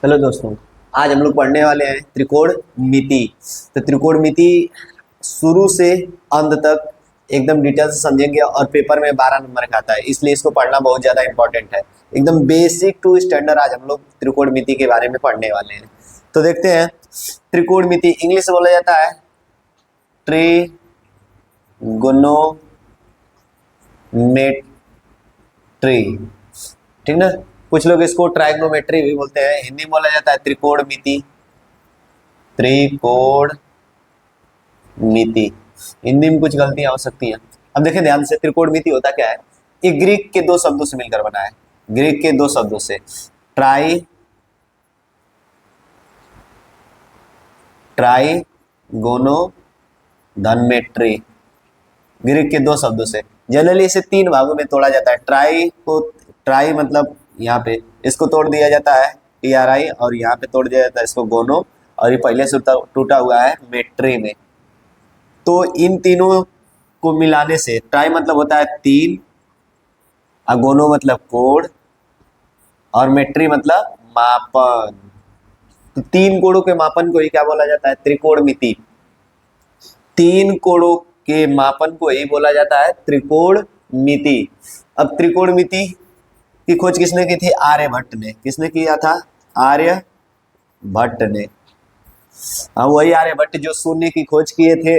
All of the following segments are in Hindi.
हेलो दोस्तों। आज हम लोग पढ़ने वाले हैं त्रिकोणमिति। तो त्रिकोणमिति शुरू से अंत तक एकदम डिटेल से समझेंगे और पेपर में 12 नंबर का आता है, इसलिए इसको पढ़ना बहुत ज़्यादा इंपॉर्टेंट है। एकदम बेसिक टू स्टैंडर्ड आज हम लोग त्रिकोणमिति के बारे में पढ़ने वाले हैं। तो देखते हैं, त्रिकोणमिति इंग्लिश में बोला जाता है ट्रिगोनोमेट्री, ठीक ना। कुछ लोग इसको ट्राइग्नोमेट्री भी बोलते हैं। हिंदी में बोला जाता है त्रिकोणमिति। त्रिकोणमिति हिंदी में कुछ गलतियां हो सकती हैं। अब देखें ध्यान से, त्रिकोणमिति होता क्या है। ये ग्रीक के दो शब्दों से मिलकर बना है। ग्रीक के दो शब्दों से ट्राइगोनो धनमेट्री, ग्रीक के दो शब्दों से। जनरली इसे तीन भागों में तोड़ा जाता है। ट्राई मतलब यहाँ पे इसको तोड़ दिया जाता है TRI, और यहाँ पे तोड़ दिया जाता है इसको गोनो, और ये पहले से टूटा हुआ है मेट्री में। तो इन तीनों को मिलाने से ट्राई मतलब होता है तीन, अगोनो मतलब कोण, और मेट्री मतलब मापन। तो तीन कोणों के मापन को ही क्या बोला जाता है? त्रिकोणमिति। तीन कोणों के मापन को ही बोला जाता है त्रिकोणमिति। अब त्रिकोणमिति की खोज किसने की थी? आर्यभट्ट ने। किसने किया था? आर्यभट्ट ने। हाँ, वही आर्यभट्ट जो शून्य की खोज किए थे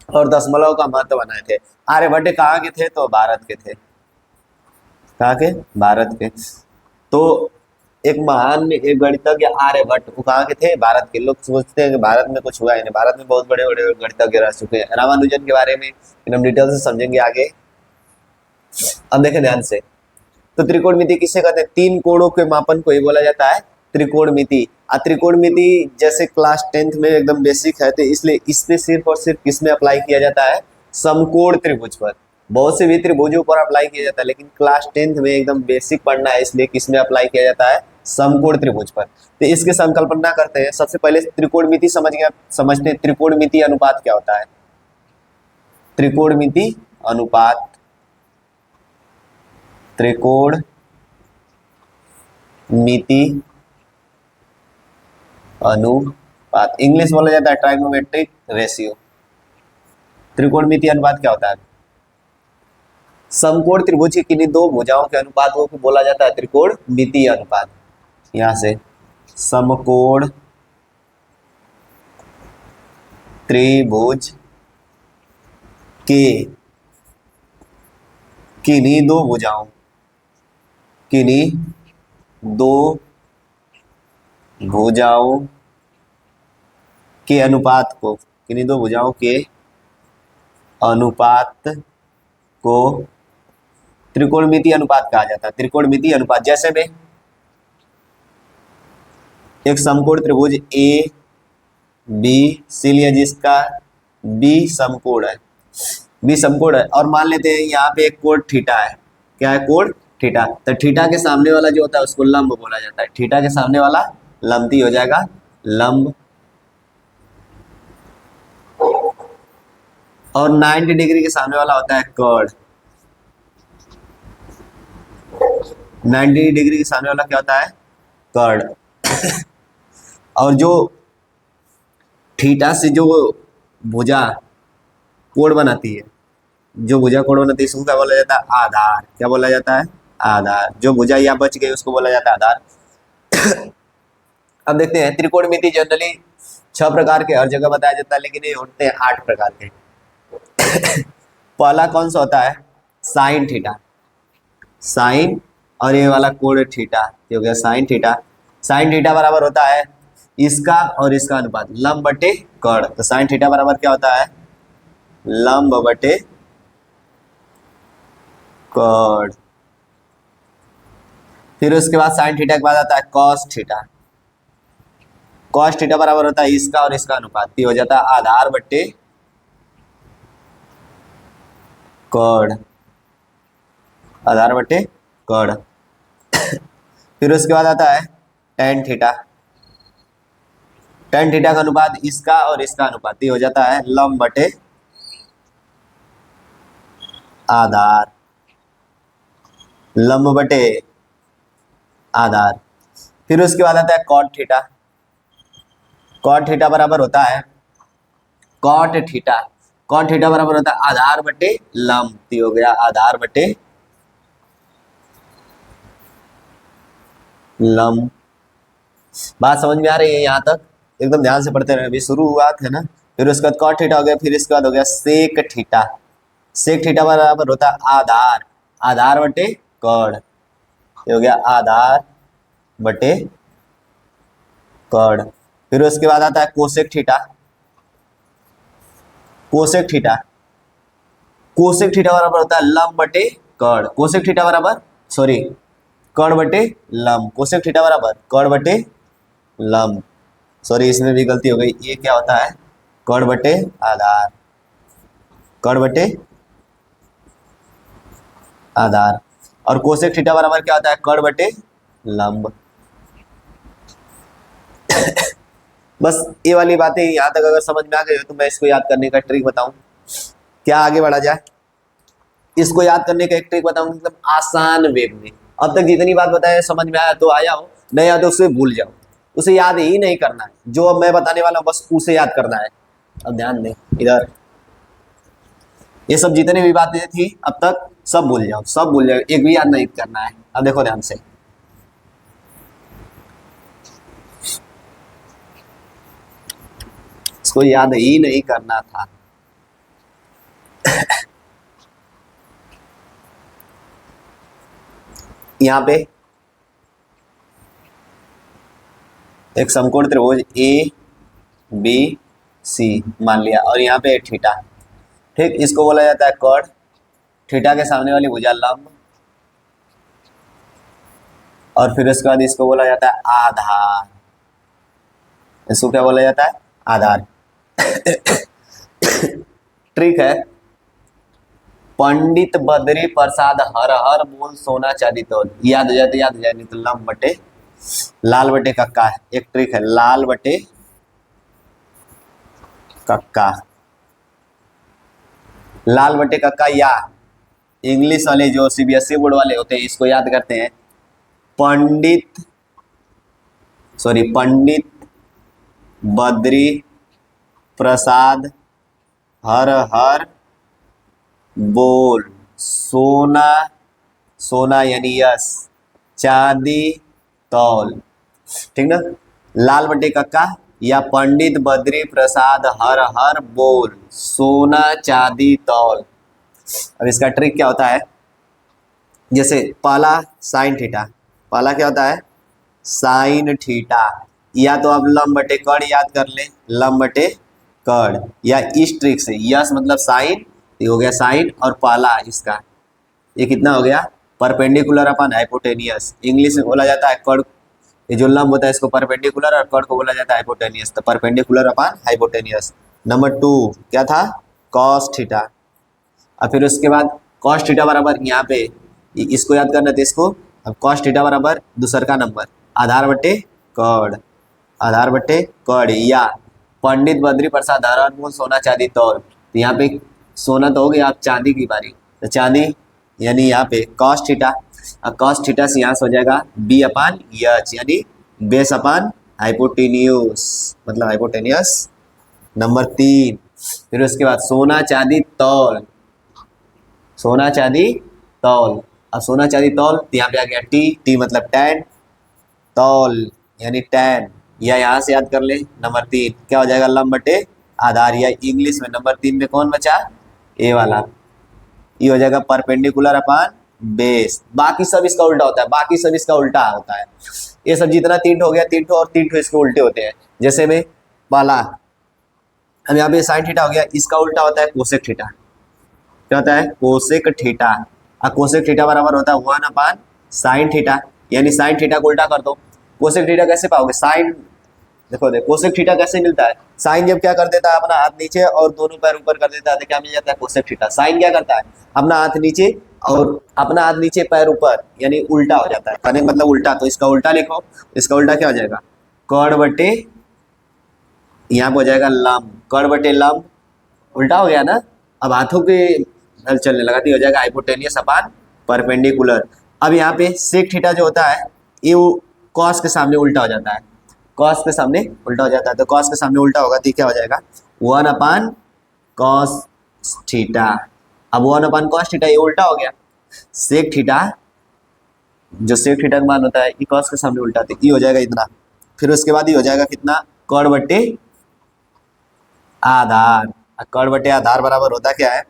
और दशमलव का महत्व बनाए थे। आर्यभट्ट कहाँ के थे? तो भारत के थे। कहाँ के? भारत के। तो एक महान एक गणितज्ञ आर्यभट्ट, वो कहाँ के थे? भारत के। लोग सोचते हैं कि भारत में कुछ हुआ ही नहीं। भारत में बहुत बड़े बड़े गणितज्ञ रह चुके हैं। रामानुजन के बारे में एकदम डिटेल से समझेंगे आगे। अब देखें ध्यान से, तो त्रिकोणमिति किसे कहते हैं? तीन कोणों के मापन को ही बोला जाता है त्रिकोणमिति। त्रिकोणमिति जैसे क्लास 10th में एकदम बेसिक है, तो इसलिए इसमें सिर्फ और सिर्फ किसमें अप्लाई किया जाता है? समकोण त्रिभुज पर। बहुत से भी त्रिभुजों पर अप्लाई किया जाता है, लेकिन क्लास 10th में एकदम बेसिक पढ़ना है, इसलिए किसमें अप्लाई किया जाता है? समकोण त्रिभुज पर। तो इसके संकल्पना करते हैं। सबसे पहले त्रिकोणमिति समझते हैं। त्रिकोणमिति अनुपात क्या होता है? त्रिकोणमिति अनुपात, त्रिकोणमिति अनुपात इंग्लिश बोला जाता है ट्राइगोनोमेट्रिक रेशियो। त्रिकोणमिति अनुपात क्या होता है? समकोण त्रिभुज की किन्हीं दो भुजाओं के अनुपात को बोला जाता है त्रिकोणमिति अनुपात। यहां से समकोण त्रिभुज के किन्हीं दो भुजाओं, किन्हीं दो भुजाओं के अनुपात को, किन्हीं दो भुजाओं के अनुपात को त्रिकोणमिति अनुपात कहा जाता है। त्रिकोणमिति अनुपात जैसे में एक समकोण त्रिभुज ए बी सी लिया, जिसका बी समकोण है, बी समकोण है, और मान लेते हैं यहाँ पे एक कोण थीटा है। क्या है? कोण थीटा। तो थीटा के सामने वाला जो होता है उसको लंब बोला जाता है। थीटा के सामने वाला लंबी हो जाएगा लंब, और 90 डिग्री के सामने वाला होता है कर्ण। 90 डिग्री के सामने वाला क्या होता है? कर्ण। और जो थीटा से जो भुजा कोण बनाती है, जो भुजा कोण बनाती है, इसको क्या बोला जाता है? आधार। क्या बोला जाता है? आधार। जो भुजा यहाँ बच गई उसको बोला जाता है आधार। अब देखते हैं, त्रिकोणमिति जनरली 6 प्रकार के हर जगह बताया जाता है, लेकिन ये होते हैं 8 प्रकार के। पहला कौन सा होता है? Sine theta. साइन, और ये वाला कोण थीटा, ये हो गया साइन थीटा। साइन थीटा बराबर होता है इसका और इसका अनुपात, लंब बटे कर्ण। तो साइन थीटा बराबर क्या होता है? लंब बटे कर्ण। फिर उसके बाद साइन थीटा के बाद आता है कॉस थीटा। कॉस थीटा बराबर होता है इसका और इसका अनुपात, ये हो जाता है आधार बटे कर्ण। आधार बटे कर्ण। फिर उसके बाद आता है टेन थीटा। टेन थीटा का अनुपात इसका और इसका अनुपात, ये हो जाता है लंब बटे आधार। लंब बटे आधार। फिर उसके बाद आता है कॉट थीटा। कॉट थीटा बराबर होता है कॉट थीटा। कॉट थीटा बराबर होता है आधार बटे लंब। तो हो गया आधार बटे लंब। बात समझ में आ रही है यहाँ तक? एकदम ध्यान से पढ़ते रहे, अभी शुरुआत है ना। फिर उसके बाद कॉट थीटा हो गया, फिर इसके बाद हो गया सेक थीटा। सेक थीटा बराबर होता है आधार, आधार बटे कॉड। ये हो गया आधार बटे कॉड। फिर उसके बाद आता है cosec theta. Cosec theta, cosec theta बराबर होता है लंब बटे कॉड। कोसेक थीटा बराबर सॉरी कॉड बटे लंब। कोसेक थीटा बराबर कॉड बटे लंब। सॉरी इसमें भी गलती हो गई, ये क्या होता है कॉड बटे आधार, कॉड बटे आधार। और कोसेक थीटा बराबर क्या होता है कॉड बटे लंब। बस ये वाली बातें यहाँ तक अगर समझ में आ गई हो तो मैं इसको याद करने का ट्रिक बताऊं। क्या आगे बढ़ा जाए? इसको याद करने का एक ट्रिक बताऊं, मतलब आसान वे में। अब तक जितनी बात बताया समझ में आया तो आया हो, नहीं आया तो उसे भूल जाओ, उसे याद ही नहीं करना है। जो अब मैं बताने वाला हूँ बस उसे याद करना है। अब ध्यान दें इधर, ये सब जितनी भी बातें थी अब तक सब भूल जाओ, सब भूल जाओ, एक भी याद नहीं करना है। अब देखो ध्यान से, इसको याद ही नहीं करना था। यहाँ पे एक समकोण त्रिभुज ए बी सी मान लिया, और यहाँ पे थीटा, ठीक, इसको बोला जाता है कॉड। थीटा के सामने वाली भुजा लंब, और फिर उसके बाद इसको बोला जाता है आधार। इसको क्या बोला जाता है? आधार। ट्रिक है, पंडित बद्री प्रसाद हर हर बोल सोना चांदी तोल। याद हो जाए तो याद हो जाए, नहीं तो लंब बटे लाल बटे कक्का है। एक ट्रिक है लाल बटे कक्का, लाल बटे कक्का, या इंग्लिश वाले जो सीबीएसई बोर्ड वाले होते हैं इसको याद करते हैं पंडित बद्री प्रसाद हर हर बोल सोना, सोना यानी यस, चांदी तौल। ठीक ना, लाल बटे कक्का या पंडित बद्री प्रसाद हर हर बोल सोना चांदी तौल। अब इसका ट्रिक क्या होता है, जैसे पहला साइन थीटा, पहला क्या होता है साइन थीटा, या तो आप लंब बटे कड़ याद कर ले, लंब बटे कड़, या इस ट्रिक से यस मतलब साइन, ये हो गया साइन, और पहला इसका ये कितना हो गया परपेंडिकुलर अपन हाइपोटेनियस। इंग्लिश में बोला जाता है कड़, ये जो लंब होता है इसको परपेंडिकुलर, और कड़ को बोला जाता है हाइपोटेनियस। तो परपेंडिकुलर अपन हाइपोटेनियस। नंबर 2 क्या था कॉस थीटा, और फिर उसके बाद कॉस थीटा बराबर यहाँ पे इसको याद करना था इसको। अब कॉस थीटा बराबर दूसर का नंबर आधार बटे कड़, आधार बटे कड़, या पंडित बद्री प्रसाद हर हर बोल सोना चांदी तौल। तो यहाँ पे सोना तो हो गया, आप चांदी की बारी, तो चांदी यानी यहाँ पे कॉस थीटा। अब कॉस थीटा से यहाँ से हो जाएगा बी अपान एच, यानी बेस अपान हाइपोटेन्यूस, मतलब हाइपोटेनियस। नंबर 3 फिर उसके बाद सोना चांदी तौल, सोना चांदी तौल। अब सोना चांदी तौल तो यहाँ पे आ गया टी, टी मतलब टैन, तौल यानी टैन, या यहाँ से याद कर ले। नंबर 3 क्या हो जाएगा लंब बटे आधार, या इंग्लिश में नंबर 3 में कौन बचा ए वाला, ये हो जाएगा परपेंडिकुलर अपान बेस। बाकी सब इसका उल्टा होता है, बाकी सब इसका उल्टा होता है। ये सब जितना 3 हो गया 3 और 3 इसके उल्टे होते हैं। जैसे में पहला अब यहाँ पे साइन थीटा हो गया, इसका उल्टा होता है कोसेक थीटा। क्या होता है कोसेक थीटा, और कोसेक थीटा बराबर होता है 1 अपान साइन थीटा, यानी साइन थीटा को उल्टा कर दो। कोसेक थीटा कैसे पाओगे, साइन देखो कोसेक थीटा कैसे मिलता है, साइन जब क्या कर देता है अपना हाथ नीचे और दोनों पैर ऊपर कर देता है तो क्या मिल जाता है कोसेक थीटा। साइन क्या करता है अपना हाथ नीचे और अपना हाथ नीचे पैर ऊपर, यानी उल्टा हो जाता है, कहने मतलब उल्टा। तो इसका उल्टा लिखो, इसका उल्टा क्या हो जाएगा कड़ बटे, यहाँ पे हो जाएगा लंब, कड़ बटे लंब, उल्टा हो गया ना। अब हाथों के हल चलने लगा तो हो जाएगा हाइपोटेनियस अपान परपेंडिकुलर। अब यहाँ पे सेक थीटा जो होता है ये कॉस के सामने उल्टा हो जाता है, कॉस के सामने उल्टा हो जाता है, तो कॉस के सामने उल्टा होगा तो क्या हो जाएगा 1 कॉस थीटा। अब 1 कॉस थीटा ये उल्टा हो गया, सेक थीटा जो सेक थीटा का मान होता है ये कॉस के सामने उल्टा, तो ये हो जाएगा इतना। फिर उसके बाद ये हो जाएगा कितना कर्ण बट्टे आधार। कर्ण बट्टे आधार बराबर होता क्या है,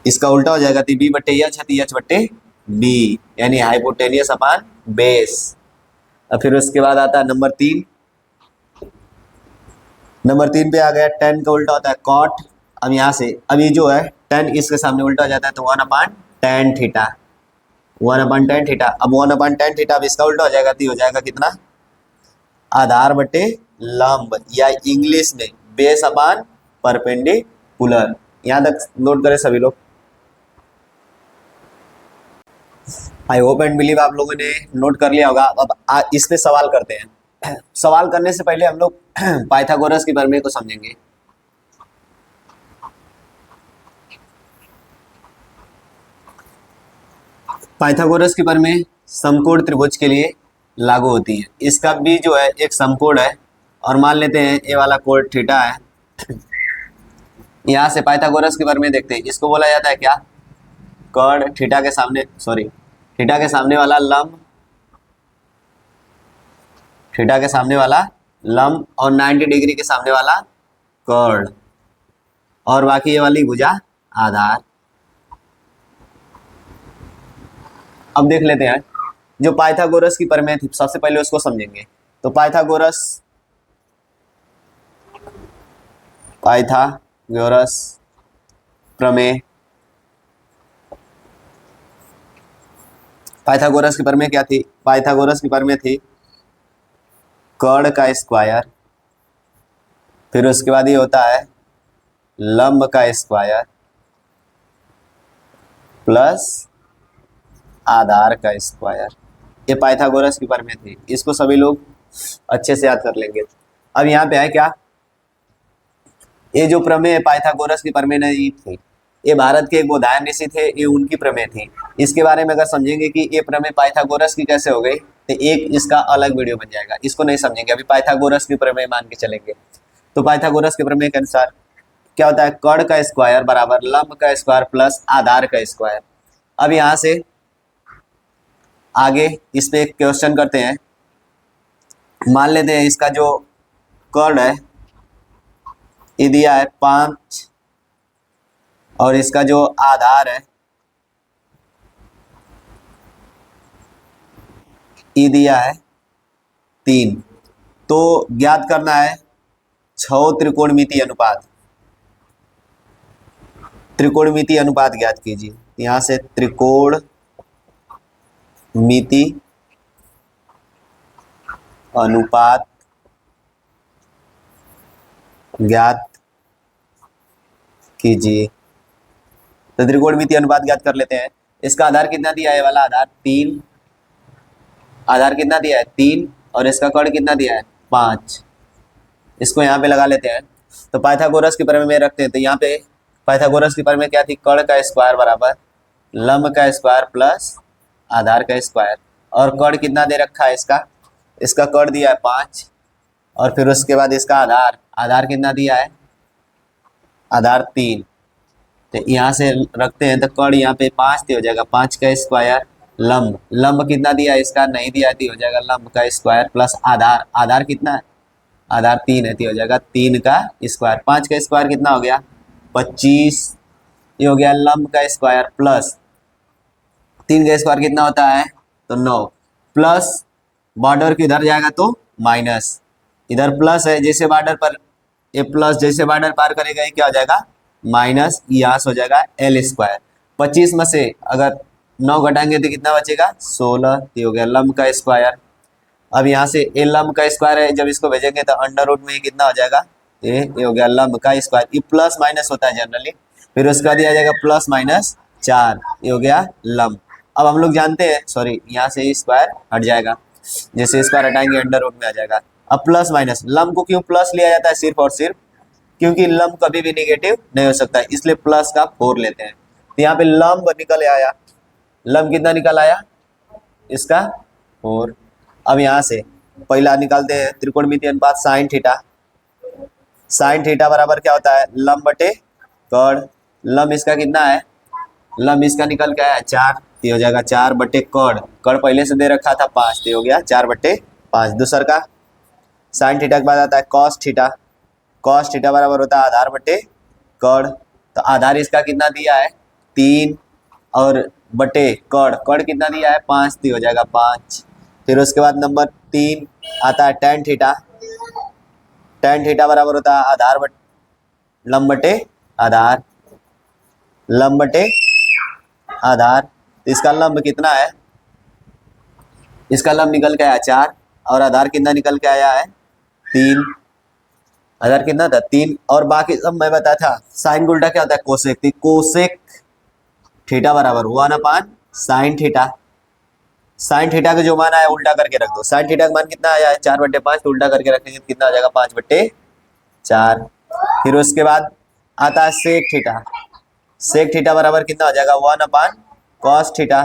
इसका उल्टा हो जाएगा तो बी बट्टे एच है, एच बट्टे बी, यानी हाइपोटेनियस अपान बेस। और फिर उसके बाद आता है नंबर 3, नंबर 3 पे आ गया टेन का उल्टा होता है कॉट। अब यहाँ से अब ये जो है टेन इसके सामने उल्टा हो जाता है तो 1/tan थीटा, 1/tan थीटा। अब 1/tan थीटा अब इसका उल्टा हो जाएगा तो हो जाएगा कितना आधार बटे लंब, या इंग्लिश में बेस अपान परपेंडिकुलर। यहाँ तक नोट करें सभी लोग। आई होप एंड बिलीव आप लोगों ने नोट कर लिया होगा। अब इस पे सवाल करते हैं। सवाल करने से पहले हम लोग पाइथागोरस के प्रमेय को समझेंगे। पाइथागोरस की प्रमेय समकोण त्रिभुज के लिए लागू होती है। इसका भी जो है एक समकोण है और मान लेते हैं ये वाला कोण थीटा है। यहाँ से पाइथागोरस की प्रमेय देखते हैं, इसको बोला जाता है क्या कर्ण थीटा के सामने, सॉरी थीटा के सामने वाला लंब, थीटा के सामने वाला लंब और 90 डिग्री के सामने वाला कर्ण, और बाकी ये वाली भुजा आधार। अब देख लेते हैं जो पाइथागोरस की प्रमेय थी, सबसे पहले उसको समझेंगे। तो पाइथागोरस प्रमेय, पाइथागोरस की प्रमेय क्या थी, पाइथागोरस की प्रमेय थी कर्ण का स्क्वायर, फिर उसके बाद ये होता है लंब का स्क्वायर प्लस आधार का स्क्वायर। ये पाइथागोरस की प्रमेय थी, इसको सभी लोग अच्छे से याद कर लेंगे। अब यहाँ पे है क्या, ये जो प्रमेय पाइथागोरस की प्रमेय नहीं थी, ये भारत के एक बौधायन ऋषि थे, ये उनकी प्रमेय थी। इसके बारे में अगर समझेंगे कि ये प्रमेय पाइथागोरस की कैसे हो गई तो एक इसका अलग वीडियो बन जाएगा, इसको नहीं समझेंगे, अभी पाइथागोरस की प्रमेय मान के चलेंगे। तो पाइथागोरस के प्रमेय के अनुसार क्या होता है कर्ण का स्क्वायर बराबर लंब का स्क्वायर प्लस आधार का स्क्वायर। अब यहाँ से आगे इस पे एक क्वेश्चन करते हैं। मान लेते हैं इसका जो कर्ण है ये दिया है 5 और इसका जो आधार है ये दिया है 3। तो ज्ञात करना है छह त्रिकोणमिति अनुपात, त्रिकोणमिति अनुपात ज्ञात कीजिए। यहाँ से त्रिकोणमिति अनुपात ज्ञात कीजिए। तो त्रिकोणमिति अनुपात ज्ञात कर लेते हैं। इसका आधार कितना दिया है, वाला आधार 3, आधार कितना दिया है 3 और इसका कर्ण कितना दिया है 5। इसको यहाँ पे लगा लेते हैं। तो पाइथागोरस की प्रमेय में रखते हैं। तो यहाँ पे पाइथागोरस की प्रमेय क्या थी, कर्ण का स्क्वायर बराबर लंब का स्क्वायर प्लस आधार का स्क्वायर, और कर्ण कितना दे रखा है इसका, इसका कर्ण दिया है 5 और फिर उसके बाद इसका आधार, आधार कितना दिया है आधार 3। तो यहाँ से रखते हैं तो कर्ण यहाँ पे 5 हो जाएगा 5 का स्क्वायर, लंब, लंब कितना दिया है इसका नहीं दिया है, हो जाएगा लंब का स्क्वायर प्लस आधार, आधार कितना है आधार 3 है, हो जाएगा 3 का स्क्वायर। 5 का स्क्वायर कितना हो गया 25, ये हो गया लंब का स्क्वायर प्लस 3 का स्क्वायर कितना होता है तो 9, प्लस बॉर्डर की इधर जाएगा तो माइनस, इधर प्लस है, जैसे बॉर्डर पर ये प्लस जैसे बॉर्डर पार करेगा ये क्या हो जाएगा माइनस, यहाँ से हो जाएगा एल स्क्वायर। 25 में से अगर 9 घटाएंगे तो कितना बचेगा 16, ये हो गया लंब का स्क्वायर। अब यहाँ से ए लंब का स्क्वायर है, जब इसको भेजेंगे तो अंडर रूट में ये कितना हो जाएगा ये हो गया लंब का स्क्वायर, ये प्लस माइनस होता है जनरली, फिर उसका दिया जाएगा प्लस माइनस 4, ये हो गया लंब। अब हम लोग जानते हैं, सॉरी यहाँ से स्क्वायर हट जाएगा, जैसे स्क्वायर हटाएंगे अंडर रूट में आ जाएगा। अब प्लस माइनस, लंब को क्यों प्लस लिया जाता है सिर्फ और सिर्फ क्योंकि लंब कभी भी नेगेटिव नहीं हो सकता है, इसलिए प्लस का 4 लेते हैं। तो यहाँ पे लंब निकल आया, लंब कितना निकल आया इसका 4। अब यहाँ से पहला निकालते हैं त्रिकोणमितीय अनुपात साइन थीटा। साइन थीटा बराबर क्या होता है, लंब बटे कर्ण। लंब इसका कितना है, लंब इसका निकल के आया 4, ये हो जाएगा 4 बटे कर्ण। कर्ण पहले से दे रखा था 5, ये हो गया 4 बटे 5। दूसर का साइन थीटा के बाद आता है कॉस थीटा। कॉस थीटा बराबर होता है आधार बटे कर्ण। तो आधार इसका कितना दिया है 3 और बटे कर्ण, कर्ण कितना दिया है 5, तो हो जाएगा 5। फिर उसके बाद नंबर 3 आता है टेन थीटा। टेन थीटा बराबर होता है आधार बटे लंब बटे आधार, लंब बटे आधार। तो इसका लंब कितना है, इसका लंब निकल के आया 4 और आधार कितना निकल के आया है 3। आधार कितना था 3। और बाकी सब मैं बताया था। साइन उल्टा क्या होता है कोसेक, तो कोसेक थीटा बराबर 1/साइन थीटा। साइन थीटा का जो मान आया उल्टा करके रख दो। साइन थीटा का मान कितना आया है 4 बटे 5, तो उल्टा करके रखेंगे तो कितना आ जाएगा 5 बटे 4। फिर उसके बाद आता है सेक थीटा। सेक थीटा बराबर कितना हो जाएगा 1/कॉस थीटा।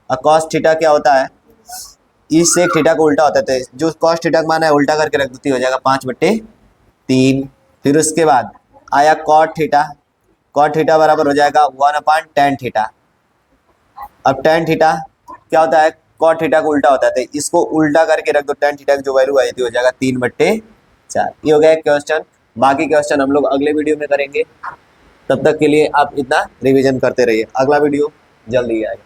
और कॉस थीटा क्या होता है, इस सेक थीटा को उल्टा होता है, तो जो कॉस थीटा का मान है उल्टा करके रख देती हो जाएगा 5 बटे 3। फिर उसके बाद आया कॉट थीटा। कॉट थीटा बराबर हो जाएगा 1/tan थीटा। अब tan थीटा क्या होता है, कॉट थीटा को उल्टा होता है, तो इसको उल्टा करके रख दो, tan थीटा की जो वैल्यू आई थी हो जाएगा 3 बटे 4। ये हो गया एक क्वेश्चन। बाकी क्वेश्चन हम लोग अगले वीडियो में करेंगे। तब तक के लिए आप इतना रिवीजन करते रहिए, अगला वीडियो जल्दी आएगा।